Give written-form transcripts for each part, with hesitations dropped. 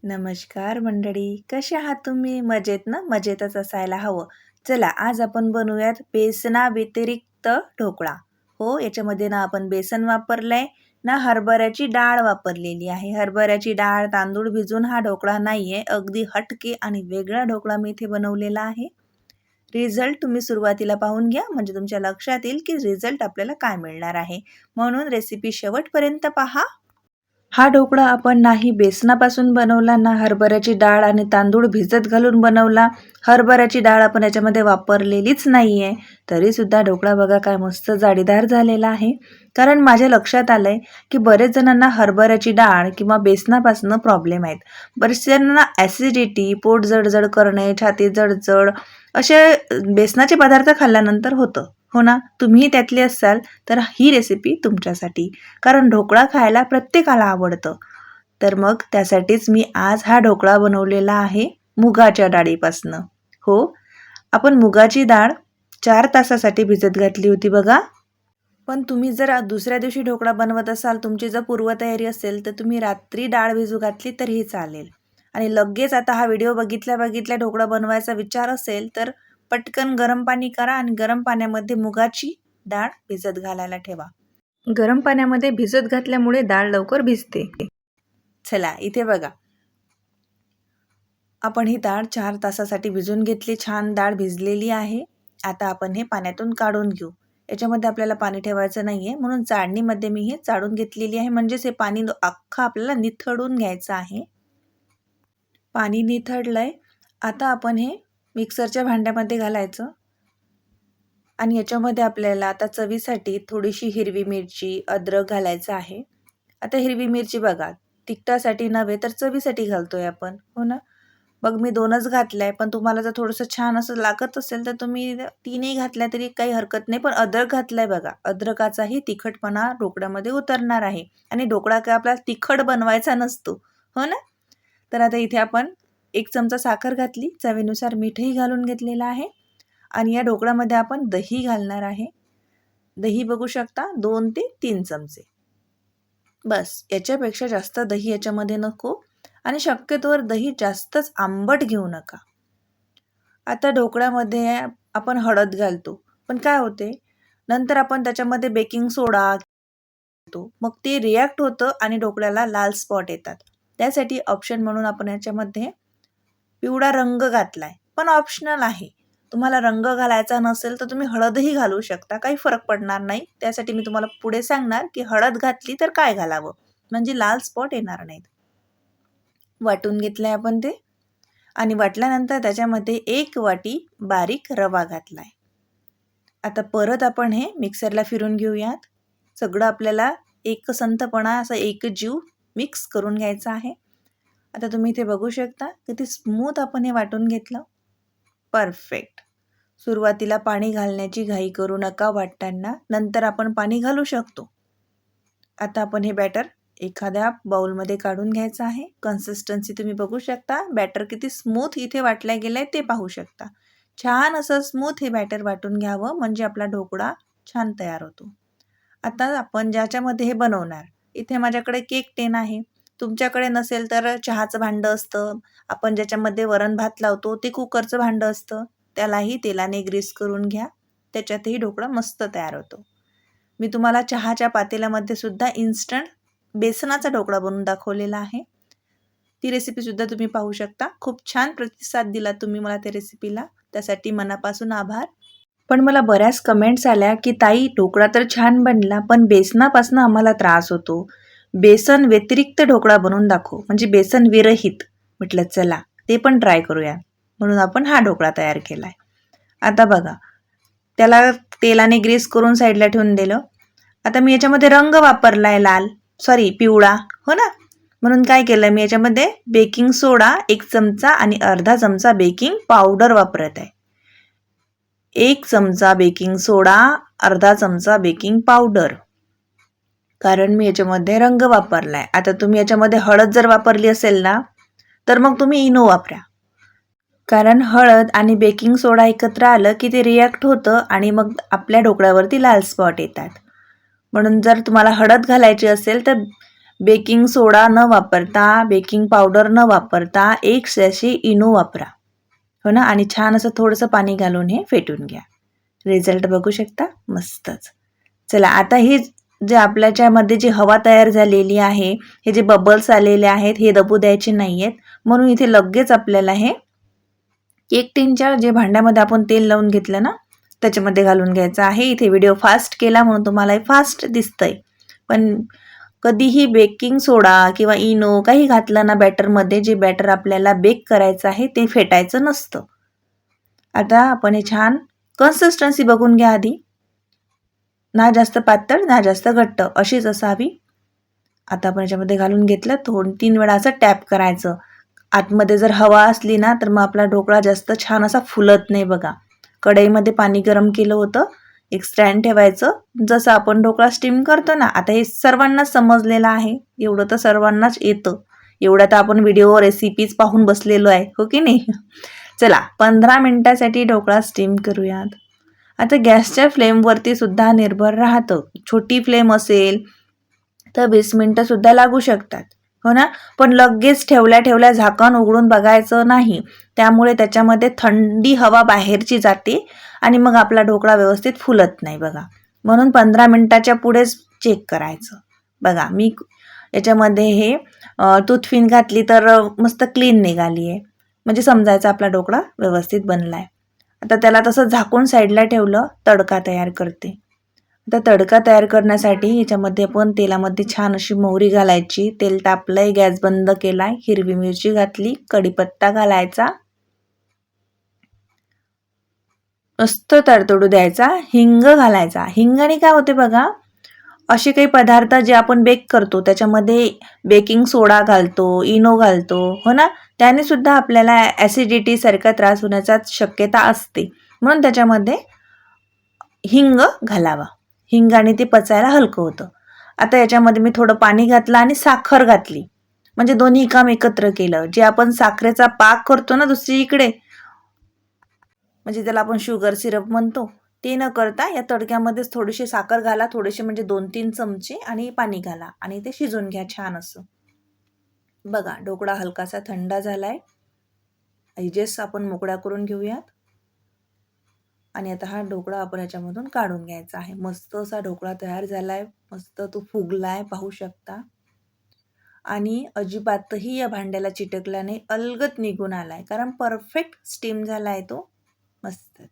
नमस्कार मंडळी, कसे आहात तुम्ही? मजेत ना? मजेतच असायला हवं. चला आज आपण बनवूयात बेसना व्यतिरिक्त ढोकळा. हो, याच्यामध्ये ना आपण बेसन वापरलंय ना हरभऱ्याची डाळ वापरलेली आहे. हरभऱ्याची डाळ, तांदूळ भिजवून हा ढोकळा नाहीये. अगदी हटके आणि वेगळा ढोकळा मी इथे बनवलेला आहे. रिझल्ट तुम्ही सुरुवातीला पाहून घ्या, म्हणजे तुमच्या लक्षात येईल की रिझल्ट आपल्याला काय मिळणार आहे. म्हणून रेसिपी शेवटपर्यंत पहा. हा ढोकळा आपण नाही बेसनापासून बनवला ना हरभऱ्याची डाळ आणि तांदूळ भिजत घालून बनवला. हरभऱ्याची डाळ आपण याच्यामध्ये वापरलेलीच नाही आहे. तरीसुद्धा ढोकळा बघा काय मस्त जाळीदार झालेला आहे. कारण माझ्या लक्षात आलं आहे की बरेच जणांना हरभऱ्याची डाळ किंवा बेसनापासून प्रॉब्लेम आहेत. बरेच जणांना ॲसिडिटी, पोट जडजड करणे, छाती जडजड असे बेसनाचे पदार्थ खाल्ल्यानंतर होतं. हो ना? तुम्हीही त्यातले असाल तर ही रेसिपी तुमच्यासाठी. कारण ढोकळा खायला प्रत्येकाला आवडतं. तर मग त्यासाठीच मी आज हा ढोकळा बनवलेला आहे मुगाच्या डाळीपासनं. हो, आपण मुगाची डाळ 4 तासासाठी भिजत घातली होती बघा. पण तुम्ही जर दुसऱ्या दिवशी ढोकळा बनवत असाल, तुमची जर पूर्वतयारी असेल, तर तुम्ही रात्री डाळ भिजू घातली तरीही चालेल. आणि लगेच आता हा व्हिडिओ बघितल्या बघितल्या ढोकळा बनवायचा विचार असेल, तर पटकन गरम पाणी करा आणि गरम पाण्यामध्ये मुगाची डाळ भिजत घालायला ठेवा. गरम पाण्यामध्ये भिजत घातल्यामुळे डाळ लवकर भिजते. चला इथे बघा, आपण ही डाळ 4 तासासाठी भिजून घेतली. छान डाळ भिजलेली आहे. आता आपण हे पाण्यातून काढून घेऊ. याच्यामध्ये आपल्याला पाणी ठेवायचं नाही आहे, म्हणून चाळणीमध्ये मी हे चाळून घेतलेली आहे. म्हणजेच हे पाणी अख्खं आपल्याला निथळून घ्यायचं आहे. पाणी निथळलंय. आता आपण हे मिक्सरच्या भांड्यामध्ये घालायचं आणि याच्यामध्ये आपल्याला आता चवीसाठी थोडीशी हिरवी मिरची, अद्रक घालायचं आहे. आता हिरवी मिरची बघा, तिखटासाठी नव्हे तर चवीसाठी घालतोय आपण, हो ना? मग मी 2च घातल्या पण तुम्हाला जर थोडंसं छान असं लागत असेल तर तुम्ही 3ही घातल्या तरी काही हरकत नाही. पण अद्रक घातलाय बघा, अद्रकाचाही तिखटपणा ढोकळ्यामध्ये उतरणार आहे. आणि ढोकळा काय आपल्याला तिखट बनवायचा नसतो, हो ना? तर आता इथे आपण 1 चमचा साखर घातली, चवीनुसार मीठही घालून घेतलेलं आहे. आणि या ढोकळ्यामध्ये आपण दही घालणार आहे. दही बघू शकता 2 ते 3 चमचे. बस, याच्यापेक्षा जास्त दही याच्यामध्ये नको आणि शक्यतोवर दही जास्तच आंबट घेऊ नका. आता ढोकळ्यामध्ये आपण हळद घालतो, पण काय होते नंतर आपण त्याच्यामध्ये बेकिंग सोडा घालतो, मग ते रिॲक्ट होतं आणि ढोकळ्याला लाल स्पॉट येतात. त्यासाठी ऑप्शन म्हणून आपण याच्यामध्ये पिवळा रंग घातलाय, पण ऑप्शनल आहे. तुम्हाला रंग घालायचा नसेल तर तुम्ही हळदही घालू शकता, काही फरक पडणार नाही. त्यासाठी मी तुम्हाला पुढे सांगणार की हळद घातली तर काय घालावं, म्हणजे लाल स्पॉट येणार नाहीत. वाटून घेतलंय आपण ते आणि वाटल्यानंतर त्याच्यामध्ये 1 वाटी बारीक रवा घातलाय. आता परत आपण हे मिक्सरला फिरून घेऊयात. सगळं आपल्याला एकसंधपणा असं एकजीव मिक्स करून घ्यायचं आहे. आता तुम्ही इथे बघू शकता किती स्मूथ आपण हे वाटून घेतलं. परफेक्ट. सुरुवातीला पाणी घालण्याची घाई करू नका वाटताना, नंतर आपण पाणी घालू शकतो. आता आपण हे बॅटर एखाद्या बाउलमध्ये काढून घ्यायचं आहे. कन्सिस्टन्सी तुम्ही बघू शकता. बॅटर किती स्मूथ इथे वाटल्या गेलंय ते पाहू शकता. छान असं स्मूथ हे बॅटर वाटून घ्यावं, म्हणजे आपला ढोकळा छान तयार होतो. आता आपण ज्याच्यामध्ये हे बनवणार, इथे माझ्याकडे केक टेन आहे. तुमच्याकडे नसेल तर चहाचं भांडं असतं, आपण ज्याच्यामध्ये वरण भात लावतो ते कुकरचं भांडं असतं, त्यालाही तेलाने ग्रीस करून घ्या. त्याच्यातही ढोकळा मस्त तयार होतो. मी तुम्हाला चहाच्या पातेल्यामध्ये सुद्धा इन्स्टंट बेसनाचा ढोकळा बनवून दाखवलेला आहे. ती रेसिपीसुद्धा तुम्ही पाहू शकता. खूप छान प्रतिसाद दिला तुम्ही मला त्या रेसिपीला, त्यासाठी मनापासून आभार. पण मला बऱ्याच कमेंट्स आल्या की ताई ढोकळा तर छान बनला, पण बेसनापासून आम्हाला त्रास होतो. बेसन व्यतिरिक्त ढोकळा बनवून दाखव, म्हणजे बेसन विरहित. म्हटलं चला ते पण ट्राय करूया, म्हणून आपण हा ढोकळा तयार केलाय. आता बघा, त्याला तेलाने ग्रीस करून साईडला ठेवून दिलं. आता मी याच्यामध्ये रंग वापरलाय पिवळा, हो ना? म्हणून काय केलं मी याच्यामध्ये बेकिंग सोडा 1 चमचा आणि अर्धा चमचा बेकिंग पावडर वापरत आहे. 1 चमचा बेकिंग सोडा, अर्धा चमचा बेकिंग पावडर, कारण मी याच्यामध्ये रंग वापरलाय. आता तुम्ही याच्यामध्ये हळद जर वापरली असेल ना, तर मग तुम्ही इनो वापरा. कारण हळद आणि बेकिंग सोडा एकत्र आलं की ते रिॲक्ट होतं आणि मग आपल्या ढोकळ्यावरती लाल स्पॉट येतात. म्हणून जर तुम्हाला हळद घालायची असेल तर बेकिंग सोडा न वापरता, बेकिंग पावडर न वापरता 1 सॅशे इनो वापरा. हो ना, आणि छान असं थोडंसं पाणी घालून हे फेटून घ्या. रिझल्ट बघू शकता, मस्तच. चला आता हे जे आपल्याच्यामध्ये जी हवा तयार झालेली आहे, हे जे बबल्स आलेले आहेत, हे दबू द्यायचे नाही आहेत. म्हणून इथे लगेच आपल्याला हे केक टिनच्या जे भांड्यामध्ये आपण तेल लावून घेतलं ना, त्याच्यामध्ये घालून घ्यायचं आहे. इथे व्हिडिओ फास्ट केला म्हणून तुम्हाला हे फास्ट दिसतंय. पण कधीही बेकिंग सोडा किंवा इनो काही घातलं ना बॅटरमध्ये, जे बॅटर आपल्याला बेक करायचं आहे ते फेटायचं नसतं. आता आपण हे छान कन्सिस्टन्सी बघून घ्या आधी. ना जास्त पातळ ना जास्त घट्ट अशीच असावी. आता आपण याच्यामध्ये घालून घेतलं, 2-3 वेळा असं टॅप करायचं. आतमध्ये जर हवा असली ना तर मग आपला ढोकळा जास्त छान असा फुलत नाही बघा. कढईमध्ये पाणी गरम केलं होतं, एक स्टँड ठेवायचं, जसं आपण ढोकळा स्टीम करतो ना. आता हे सर्वांनाच समजलेलं आहे, एवढं तर सर्वांनाच येतं. एवढ्या तर आपण व्हिडिओ रेसिपीज पाहून बसलेलो आहे, हो की नाही. चला 15 मिनिटासाठी ढोकळा स्टीम करूयात. आता गॅसच्या फ्लेमवरती सुद्धा निर्भर राहतं. छोटी फ्लेम असेल तर 20 मिनिटं सुद्धा लागू शकतात, हो ना. पण लगेच ठेवल्या झाकण उघडून बघायचं नाही, त्यामुळे त्याच्यामध्ये थंडी हवा बाहेरची जाते आणि मग आपला ढोकळा व्यवस्थित फुलत नाही बघा. म्हणून 15 मिनिटाच्या पुढेच चेक करायचं. बघा मी याच्यामध्ये हे टूथपिन घातली तर मस्त क्लीन निघाली आहे, म्हणजे समजायचं आपला ढोकळा व्यवस्थित बनला आहे. आता त्याला तसं झाकून साईडला ठेवलं, तडका तयार करते. आता तडका तयार करण्यासाठी याच्यामध्ये आपण तेलामध्ये छान अशी मोहरी घालायची. तेल तापलंय, गॅस बंद केलाय, हिरवी मिरची घातली, कढीपत्ता घालायचा, मस्त तडतडू द्यायचा. हिंग घालायचा. हिंगाने काय होते बघा, असे काही पदार्थ जे आपण बेक करतो त्याच्यामध्ये बेकिंग सोडा घालतो, इनो घालतो, हो ना, त्याने सुद्धा आपल्याला ॲसिडिटी सारखा त्रास होण्याचा शक्यता असते. म्हणून त्याच्यामध्ये हिंग घालावा. हिंगाने ते पचायला हलकं होतं. आता याच्यामध्ये मी थोडं पाणी घातलं आणि साखर घातली, म्हणजे दोन्ही काम एकत्र केलं. जे आपण साखरेचा पाक करतो ना दुसरीकडे, म्हणजे त्याला आपण शुगर सिरप म्हणतो, ते न करता या तडक्यामध्येच थोडीशी साखर घाला, थोडेसे म्हणजे 2-3 चमचे, आणि पाणी घाला आणि ते शिजून घ्या छान असं. बघा ढोकळा हलकासा थंड झालाय. एजेस आपण मोकळ्या करून घेऊयात. आणि आता हा ढोकळा आपण याच्यामधून काढून घ्यायचा आहे. मस्त असा ढोकळा तयार झालाय, मस्त तो फुगलाय पाहू शकता. आणि अजिबातही या भांड्याला चिटकला नाही, अलगद निघून आलाय, कारण परफेक्ट स्टीम झालाय तो. मस्तच.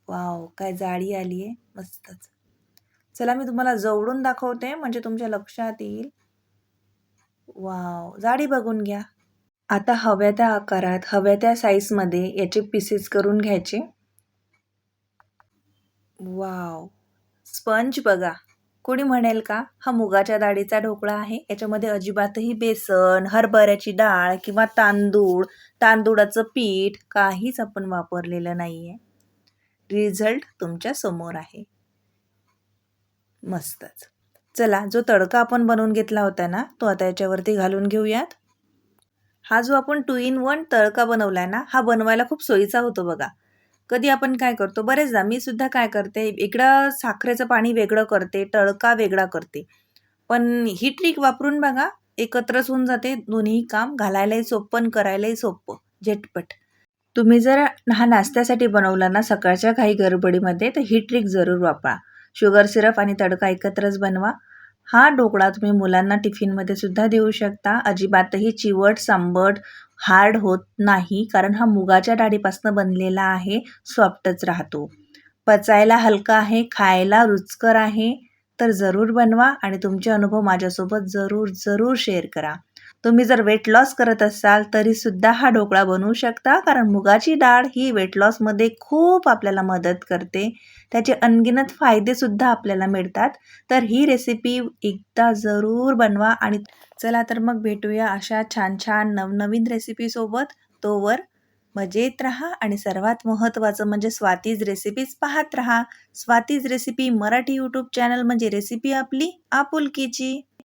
वाव, काय जाळी आली आहे, मस्तच. चला मी तुम्हाला जवळून दाखवते म्हणजे तुमच्या लक्षात येईल. वाव, जाडी बघून घ्या. आता हव्या त्या आकारात, हव्या त्या साईजमध्ये याचे पीसेस करून घ्यायचे. वाव, स्पंज बघा. कोणी म्हणेल का हा मुगाच्या डाळीचा ढोकळा आहे, याच्यामध्ये अजिबातही बेसन, हरभऱ्याची डाळ किंवा तांदूळ, तांदूळाचं पीठ काहीच आपण वापरलेलं नाहीये. रिझल्ट तुमच्या समोर आहे. मस्तच. चला जो तडका आपण बनवून घेतला होता ना, तो आता याच्यावरती घालून घेऊयात. हा जो आपण 2 in 1 तडका बनवलाय ना, हा बनवायला खूप सोयीचा होतो बघा. कधी आपण काय करतो, बरेचदा मी सुद्धा काय करते, इकडं साखरेचं पाणी वेगळं करते, तडका वेगळा करते. पण ही ट्रिक वापरून बघा, एकत्रच होऊन जाते दोन्ही काम, घालायलाही सोपं आणि करायलाही सोपं, झटपट. तुम्ही जर हा नाश्त्यासाठी बनवला ना सकाळच्या काही गडबडीमध्ये, तर ही ट्रिक जरूर वापरा. शुगर सिरप आणि तडका एकत्रच बनवा. हा ढोकळा तुम्ही मुलांना टिफिनमध्ये सुद्धा देऊ शकता. अजिबातही चिवट, सांबट, हार्ड होत नाही, कारण हा मुगाच्या डाळीपासून बनलेला आहे, सॉफ्टच राहतो. पचायला हलका आहे, खायला रुचकर आहे. तर जरूर बनवा आणि तुमचे अनुभव माझ्यासोबत जरूर शेअर करा. तुम्ही जर वेट लॉस करत असाल तरीसुद्धा हा ढोकळा बनवू शकता, कारण मुगाची डाळ ही वेट लॉसमध्ये खूप आपल्याला मदत करते. त्याचे अनगिनत फायदेसुद्धा आपल्याला मिळतात. तर ही रेसिपी एकदा जरूर बनवा. आणि चला तर मग भेटूया अशा छान छान नवनवीन रेसिपीसोबत. तोवर मजेत राहा आणि सर्वात महत्त्वाचं म्हणजे स्वातीज रेसिपीज पाहत राहा. Swati's recipe Marathi YouTube channel म्हणजे रेसिपी आपली आपुलकीची.